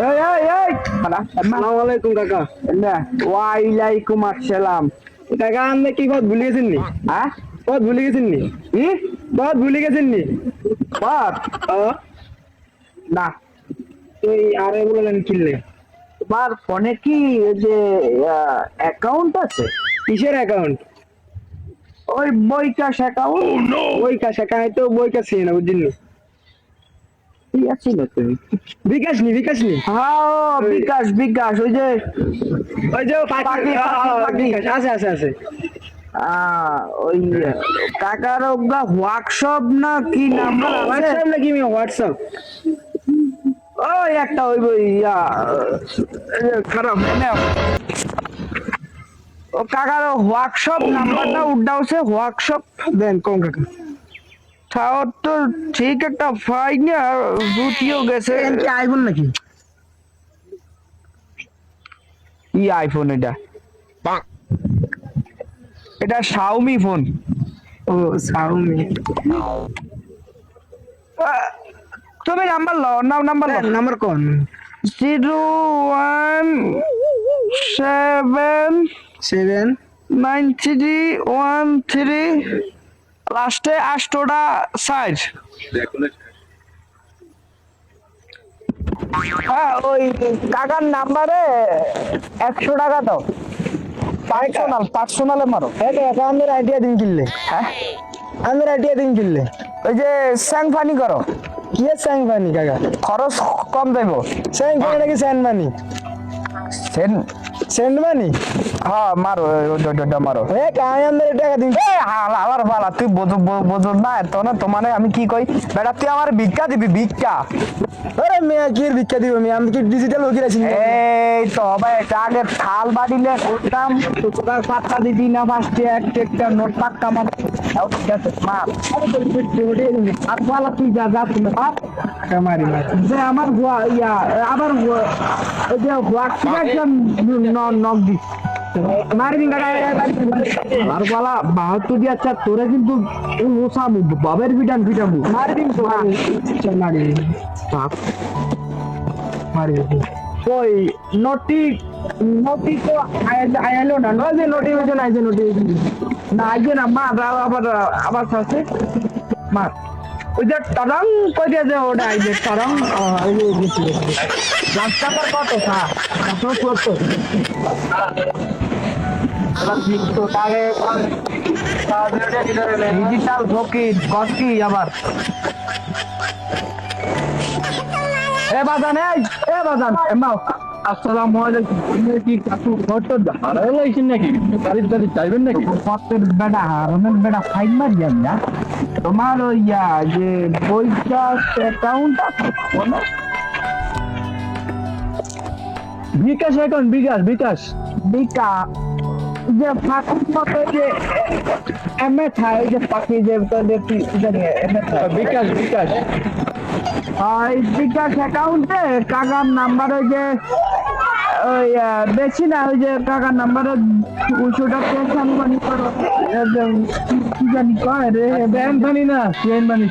এই এই এই আসসালামু আলাইকুম কাকা। না ওয়ালাইকুম আসসালাম। কাকা আপনি কি পথ ভুলে গেছেন নি? হ্যাঁ পথ ভুলে গেছেন নি? কি পথ ভুলে গেছেন নি? বাপ না তুই আরে বললেন কিনলে তোমার ফোনে কি ওই যে অ্যাকাউন্ট আছে? কিসের অ্যাকাউন্ট? ওই বইকাশ অ্যাকাউন্ট। বই কাছে কাই তো বই কাছে না বুঝছেন নি? কি আছে না তুমি? বিকাশ নি হ্যাঁ বিকাশ বিকাশ ওই যে ওই যে পাখি, পাখি। বিকাশ আছে ওই কাকার ওগা ওয়ার্কশপ না কি নাম্বার আছে? হোয়াটসঅ্যাপ নাকি হোয়াটসঅ্যাপ? ওই একটা ওই খারাপ ও কাকার ওয়ার্কশপ নাম্বারটা উঠাওছে ওয়ার্কশপ দেন কম কাকা। তাও তো ঠিক একটা পাইনি আর রুটিও গেছে। কি আইফোন নাকি? ই আইফোন এটা এটা শাওমি ফোন। ও সাউমি। তুমি নাম্বার লও নাম্বার লও নাম্বার কোন? 0179313 লাস্টে 8টা সাইজ। হ্যাঁ ওই কাকার নাম্বারে 100 টাকা দাও। পার্সোনালে মারো। আমাদের আইডিয়া দিন কিনলে। হ্যাঁ আমাদের আইডিয়া দিন কিনলে। ওই যে স্যাং ফানি করো, কি স্যাং পানি কাকা? খরচ কম দেব। স্যাং পানি নাকি স্যান্ড মানি? Send money? হ্যাঁ মারো মারো। আমাদের টাকা দিন। আলার পালা তুই বোঝো না এত না তোমার আমি কি কই বেটা তুই আমার ভিক্ষা দিবি ভিক্ষা। আরে মেয়ে কি ভিক্ষা দিব? আমি কি ডিজিটাল ওকে আছি? এই তো ভাই এটা আগে থাল বাড়িলে করতাম তোর পাত্তা দিবি না ফার্স্টে একটা নোট পাক্কা মার। ঠিক আছে মার আর পালা তুই যা যা তুমি মারি যে আমার ইয়া আবার ওই যে হোয়াটসঅ্যাপ নক দিস মারি দিন কাকা। আর পালা 72 দিয়ে আচ্ছা তোরে কিন্তু ওসামু বাবের বিটান পিটামু মারি দিন তো মারি মারি ওই নটি তো আইলো না ওই যে নোটিফিকেশন আইছে নোটিফিকেশন না আইছে না মা আবার আছে মা ওই যে টরং কই দিয়ে যে ওটা আইছে টরং রাস্তার কত খা কত ডিজিটাল ফকির কষ্টি আবার এ বাজান এ বাজান এমাও আসসালামু আলাইকুম। কি কাকু ফটো হারাইছেন নাকি? বাড়ির বাড়ি চাইবেন নাকি? ফটোর বেটা হারানোর বেটা ফাইন মারি যান না তোমার ওই যে বইকাশ অ্যাকাউন্ট আছে বিকাশ অ্যাকাউন্ট বিকাশ যে ফাঁকি মতো যে এমএ খায় যে পাখি যে বিকাশ ওই বিকাশ অ্যাকাউন্টে কাকার নাম্বারে যে ওই বেশি না ওই যে কাকার নাম্বারে 200 টাকা মানি করো কি জানি কয় রে ব্যাংক মানি না চেন মানি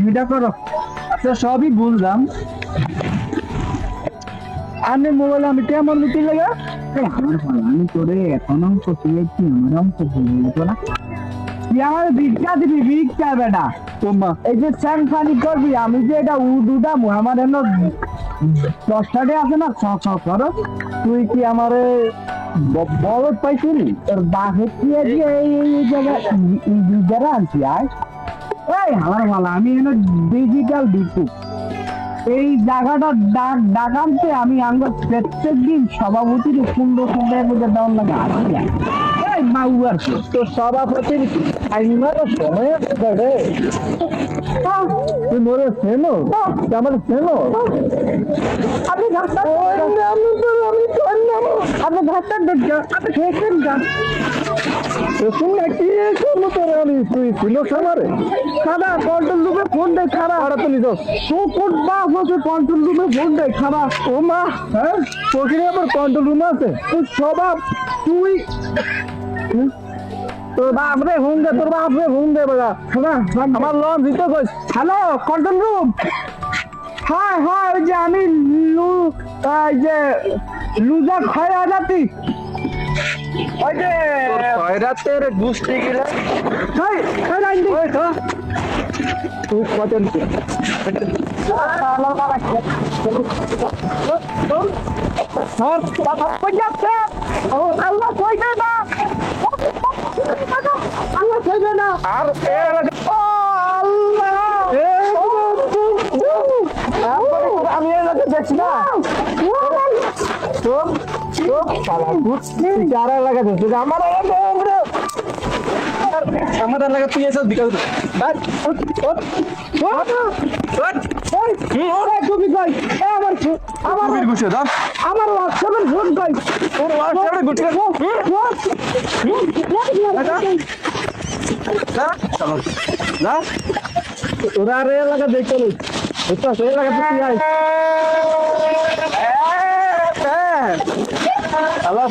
এটা করো। আচ্ছা সবই বুঝলাম। আমি মোবাইল আমি কেমন দিতে লাগে আমি তোরে এখনো তো পেয়েছি আমারও তো বলতো না তুই আমার ভিক্ষা দিবি ভিক্ষা বেটা তোমা এই যে স্যাং ফানি করবি আমি যে এটা উদাম আমার এমন 10টা আছে না করো তুই কি আমার বড় পাইছিলি তোর বাঘে কি এই জায়গায় যারা আনছি আয় এই আমার ভালো আমি এনে ডিজিটাল বিকু এই জায়গাটা ডাকামতে আমি আঙ্গ প্রত্যেক দিন সভাপতির সুন্দর মধ্যে দেওয়ার লাগে আসি এই মাউয়ার তো সভাপতির আইনার সময় রে তুই মোরে চেনো আমার চেনো আপনি আপনি ভাষা দেখছেন আপনি খেয়েছেন গান এসুন নাকি করবো তোরে আমি তুই ছিল সামারে খানা কন্ট্রোল রুমে ফোন দেয় খানা আর তো নিজ তো কোন বাপ হচ্ছে কন্ট্রোল রুমে ফোন দেয় খানা ও মা হ্যাঁ তোকে আবার কন্ট্রোল রুম আছে তুই স্বভাব তুই তোর বাপ রে ফোন দে বেলা খানা আমার লন দিতে কইস হ্যালো কন্ট্রোল রুম হ্যাঁ হ্যাঁ ওই যে আমি এই যে লুজা খয়া জাতি ওই যে খয়রাতের গোষ্ঠী গিলা এই এই লাইন দি ওই তো তুই কত স্যার কথা কই যাচ্ছে ও আল্লাহ কই দে না আল্লাহ কই দে না আর ও আল্লাহ আমি এলাকা দেখছি না চোপ চোপ শালা বুঝছি যারা এলাকা দেখছি আমার এলাকা তুই এসে বিকাশ বাদ তুমি কই আমার আমার গুছিয়ে দাও আমার হোয়াটসঅ্যাপের ফোন কই তোর হোয়াটসঅ্যাপে গুছিয়ে না তোরা আর এলাকা দেখতে নেই বুঝছো সেই এলাকা তুই আয় আল্লাহ